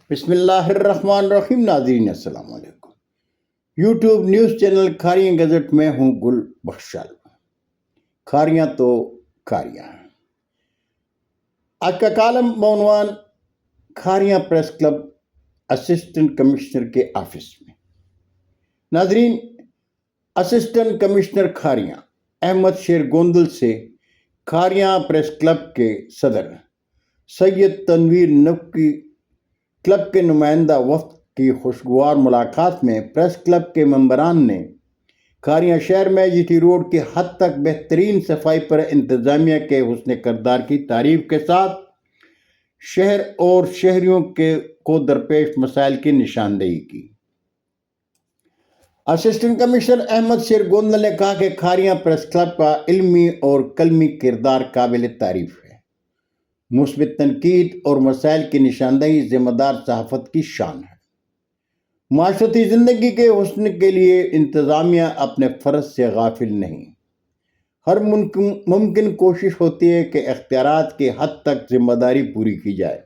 بسم اللہ الرحمن الرحیم۔ ناظرین السلام علیکم۔ YouTube news channel Kharian gazette میں ہوں گل بخشال۔ کھاریاں تو کھاریاں۔ آج کا کالم بعنوان Kharian press club assistant commissioner کے آفس میں۔ ناظرین، اسسٹنٹ کمشنر کھاریاں احمد شیر گوندل سے کھاریاں پریس کلب کے صدر سید تنویر نقوی کلب کے نمائندہ وفد کی خوشگوار ملاقات میں پریس کلب کے ممبران نے کھاریاں شہر میں جی ٹی روڈ کی حد تک بہترین صفائی پر انتظامیہ کے حسن کردار کی تعریف کے ساتھ شہر اور شہریوں کو درپیش مسائل کی نشاندہی کی۔ اسسٹنٹ کمشنر احمد شیر گوندل نے کہا کہ کھاریاں پریس کلب کا علمی اور قلمی کردار قابل تعریف ہے۔ مثبت تنقید اور مسائل کی نشاندہی ذمہ دار صحافت کی شان ہے۔ معاشرتی زندگی کے حسن کے لیے انتظامیہ اپنے فرض سے غافل نہیں۔ ہر ممکن کوشش ہوتی ہے کہ اختیارات کی حد تک ذمہ داری پوری کی جائے۔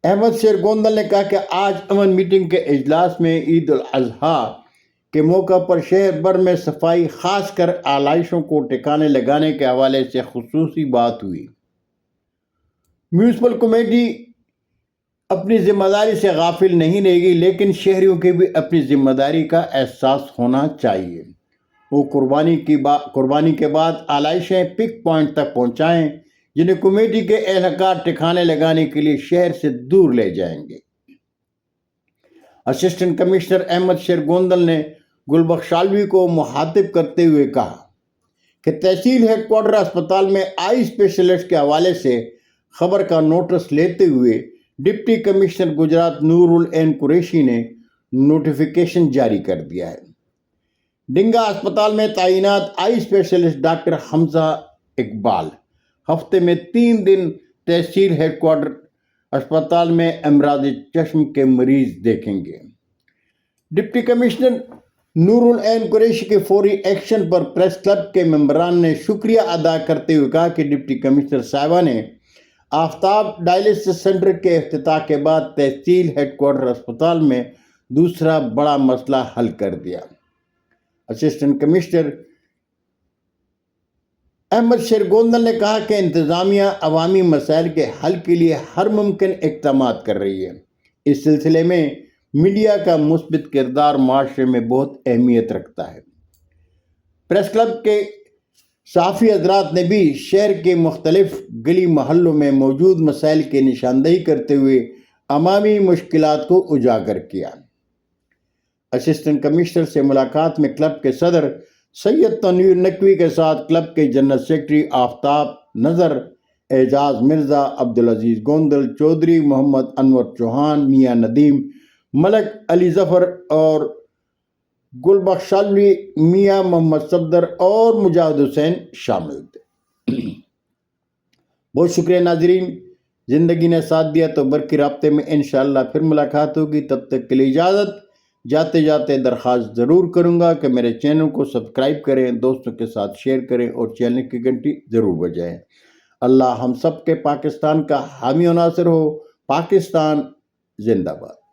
احمد شیر گوندل نے کہا کہ آج امن میٹنگ کے اجلاس میں عید الاضحیٰ کے موقع پر شہر بھر میں صفائی، خاص کر آلائشوں کو ٹھکانے لگانے کے حوالے سے خصوصی بات ہوئی۔ میونسپل کمیٹی اپنی ذمہ داری سے غافل نہیں رہے گی، لیکن شہریوں کی بھی اپنی ذمہ داری کا احساس ہونا چاہیے۔ وہ قربانی کے بعد آلائشیں پک پوائنٹ تک پہنچائیں، جنہیں کمیٹی کے اہلکار ٹھکانے لگانے کے لیے شہر سے دور لے جائیں گے۔ اسسٹنٹ کمشنر احمد شیر گوندل نے گل بخشالوی کو مخاطب کرتے ہوئے کہا کہ تحصیل ہیڈ کوارٹر اسپتال میں آئی اسپیشلسٹ کے حوالے سے خبر کا نوٹس لیتے ہوئے ڈپٹی کمشنر گجرات نور العین قریشی نے نوٹیفیکیشن جاری کر دیا ہے۔ ڈنگا اسپتال میں تعینات آئی اسپیشلسٹ ڈاکٹر حمزہ اقبال ہفتے میں 3 دن تحصیل ہیڈ کوارٹر اسپتال میں امراض چشم کے مریض دیکھیں گے۔ ڈپٹی کمشنر نور العین قریشی کے فوری ایکشن پر پریس کلب کے ممبران نے شکریہ ادا کرتے ہوئے کہا کہ ڈپٹی کمشنر صاحبہ نے آفتاب ڈائلسس سینٹر کے افتتاح کے بعد تحصیل ہیڈ کوارٹر اسپتال میں دوسرا بڑا مسئلہ حل کر دیا۔ اسسٹنٹ کمشنر احمد شیر گوندل نے کہا کہ انتظامیہ عوامی مسائل کے حل کے لیے ہر ممکن اقدامات کر رہی ہے۔ اس سلسلے میں میڈیا کا مثبت کردار معاشرے میں بہت اہمیت رکھتا ہے۔ پریس کلب کے صحافی حضرات نے بھی شہر کے مختلف گلی محلوں میں موجود مسائل کی نشاندہی کرتے ہوئے عوامی مشکلات کو اجاگر کیا۔ اسسٹنٹ کمشنر سے ملاقات میں کلب کے صدر سید تنویر نقوی کے ساتھ کلب کے جنرل سیکرٹری آفتاب نظر، اعجاز مرزا، عبدالعزیز گوندل، چودھری محمد انور چوہان، میاں ندیم، ملک علی ظفر اور گل بخشالوی، میاں محمد صفدر اور مجاہد حسین شامل تھے۔ بہت شکریہ ناظرین، زندگی نے ساتھ دیا تو برقی رابطے میں انشاءاللہ پھر ملاقات ہوگی۔ تب تک کے لیے اجازت۔ جاتے جاتے درخواست ضرور کروں گا کہ میرے چینل کو سبسکرائب کریں، دوستوں کے ساتھ شیئر کریں اور چینل کی گھنٹی ضرور بجائیں۔ اللہ ہم سب کے پاکستان کا حامی و ناصر ہو۔ پاکستان زندہ باد۔